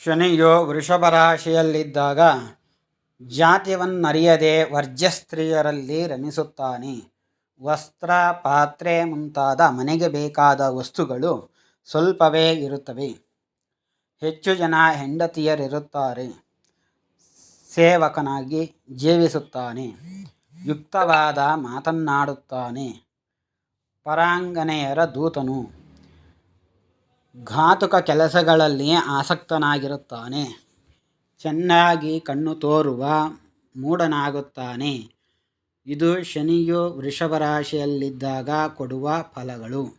ಶನಿಯು ವೃಷಭ ರಾಶಿಯಲ್ಲಿದ್ದಾಗ ಜಾತ್ಯವನ್ನರಿಯದೆ ವರ್ಜ್ಯ ಸ್ತ್ರೀಯರಲ್ಲಿ ರಮಿಸುತ್ತಾನೆ. ವಸ್ತ್ರ, ಪಾತ್ರೆ ಮುಂತಾದ ಮನೆಗೆ ಬೇಕಾದ ವಸ್ತುಗಳು ಸ್ವಲ್ಪವೇ ಇರುತ್ತವೆ. ಹೆಚ್ಚು ಜನ ಹೆಂಡತಿಯರಿರುತ್ತಾರೆ. ಸೇವಕನಾಗಿ ಜೀವಿಸುತ್ತಾನೆ. ಯುಕ್ತವಾದ ಮಾತನ್ನಾಡುತ್ತಾನೆ. ಪರಾಂಗನೆಯರ ದೂತನು. ಘಾತುಕ ಕೆಲಸಗಳಲ್ಲಿ ಆಸಕ್ತನಾಗಿರುತ್ತಾನೆ. ಚೆನ್ನಾಗಿ ಕಣ್ಣು ತೋರುವ ಮೂಢನಾಗುತ್ತಾನೆ. ಇದು ಶನಿಯು ವೃಷಭ ರಾಶಿಯಲ್ಲಿದ್ದಾಗ ಕೊಡುವ ಫಲಗಳು.